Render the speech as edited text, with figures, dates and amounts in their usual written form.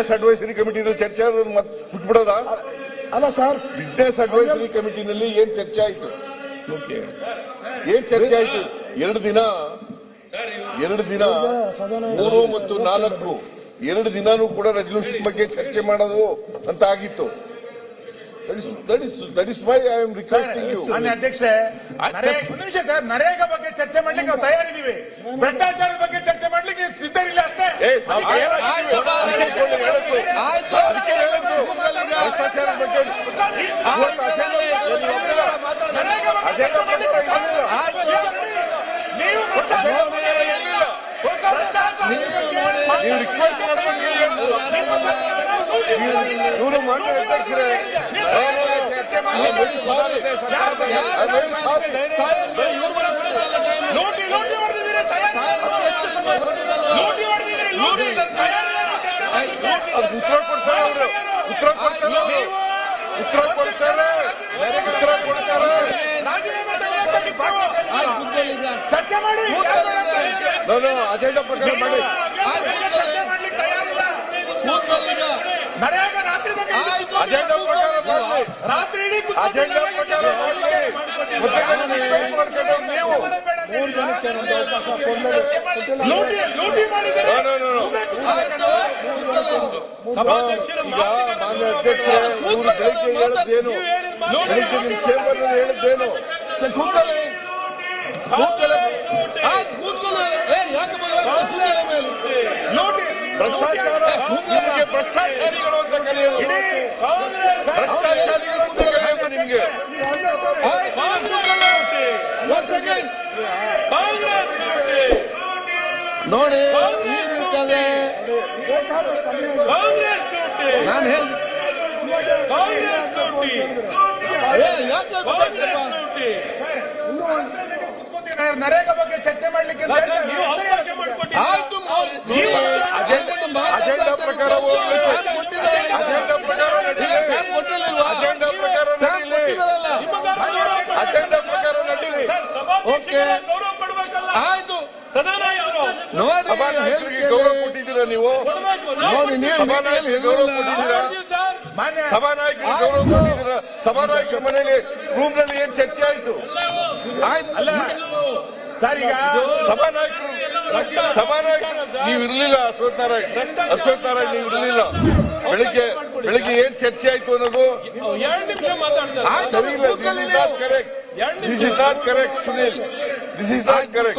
Business advisory ಕಮಿಟಿನಲ್ಲಿ ಚರ್ಚೆ ಬಿಟ್ಬಿಡೋದಾ? ಅಲ್ಲ sir, business advisory ಕಮಿಟಿನಲ್ಲಿ ಏನ್ ಚರ್ಚೆ ಆಯ್ತು? ಏನ್ ಚರ್ಚೆ ಆಯ್ತು? 2 ದಿನ 3 ಮತ್ತು 4 2 ದಿನಾನೂ ಕೂಡ ರೆಸಲ್ಯೂಷನ್ ಬಗ್ಗೆ ಚರ್ಚೆ ಮಾಡೋದು ಅಂತ ಆಗಿತ್ತು. That is why I am requesting you. ಅಧ್ಯಕ್ಷರೇ, ಒಂದು ನಿಮಿಷ ಸರ್, ನರೇಗಾ ಬಗ್ಗೆ ಚರ್ಚೆ ಮಾಡ್ಲಿಕ್ಕೆ ನಾವು ತಯಾರಿದ್ದೀವಿ. ಭ್ರಷ್ಟಾಚಾರದ ಬಗ್ಗೆ ಚರ್ಚೆ ಮಾಡ್ಲಿಕ್ಕೆ ಸಿದ್ಧರಿಲ್ಲ ಅಷ್ಟೇ. ಭ್ರಷ್ಟಾಚಾರದ ಬಗ್ಗೆ ನೀವು ರಿಕ್ವೆಸ್ಟ್ ಇವರು ಮಾನ್ಯ ಅಧ್ಯಕ್ಷರೇ, ಉತ್ತರ ಕೊಡ್ತಾರೆ. ಚರ್ಚೆ ಮಾಡಿ ಅಜೆಂಡಾ ಪ್ರಕಾರ ಮಾಡಿ. ನರೇಗಾ ರಾತ್ರಿ ಅಜೆಂಡಾ ಪ್ರಕಾರ ಮಾಡಿ. ರಾತ್ರಿ ಇಡೀ ಅಜೆಂಡಾ ಪ್ರಕಾರ ಮಾಡಿ. ನೀವು 3 ಜನಕ್ಕೆ ಒಂದು ಅವಕಾಶ ಕೊಡಲೇಬೇಕು. ಲೂಟಿ ಮಾಡಿದರೆ ಈಗ ಮಾನ್ಯ ಅಧ್ಯಕ್ಷರೇ, ಇವರು ಬೆಳಿಗ್ಗೆ ಹೇಳಿದ್ದೇನು? ಬೆಳಿಗ್ಗೆ ನಿಮ್ಮ ಚೇಂಬರ್ ಹೇಳಿದ್ದೇನು? ಭ್ರಷ್ಟಾಚಾರಿಗಳು ಅಂತ ಕರೆಯೋದು, ಭ್ರಷ್ಟಾಚಾರಿಗಳು ಅಂತ ಕರೆಯೋದು ನಿಮ್ಗೆ. ನೋಡಿ, ಈ ರೀತಿಯಾಗಿ ನಾನು ನರೇಗಾ ಬಗ್ಗೆ ಚರ್ಚೆ ಮಾಡ್ಲಿಕ್ಕೆ ಆಯ್ತು, ಅಜೆಂಡಾ ಪ್ರಕಾರ ಹೋಗ್ಲಿಕ್ಕೆ, ಅಜೆಂಡಾ ಪ್ರಕಾರ ನಡೀಲಿ, ಅಜೆಂಡಾ ಪ್ರಕಾರ ನಡೀಲಿ, ಅಜೆಂಡಾ ಪ್ರಕಾರ ನಡೀಲಿ. ಓಕೆ, ಆಯ್ತು. ಸಭಾನಾಯಕರಿಗೆ ಗೌರವ ಕೊಟ್ಟಿದ್ದೀರಾ ನೀವು? ಸಭಾನಾಯಕರಿಗೆ ಗೌರವ ಕೊಟ್ಟಿದ್ದೀರಾ? ಸಭಾನಾಯಕರಿಗೆ ಗೌರವ ಕೊಟ್ಟಿದ್ದೀರಾ? ಸಭಾನಾಯಕರ ಮನೆಯಲ್ಲಿ ರೂಮ್ ನಲ್ಲಿ ಏನ್ ಚರ್ಚೆ ಆಯ್ತು? ಅಲ್ಲ ಸರ್, ಈಗ ಸಭಾನಾಯಕರು ನೀವು ಇರ್ಲಿಲ್ಲ. ಅಶ್ವಥ್ ನಾರಾಯಣ್ ನೀವು ಇರ್ಲಿಲ್ಲ. ಬೆಳಿಗ್ಗೆ ಏನ್ ಚರ್ಚೆ ಆಯ್ತು ಅನ್ನೋದು ಸರಿ ಇಲ್ಲ. This is not correct Sunil, this is not correct.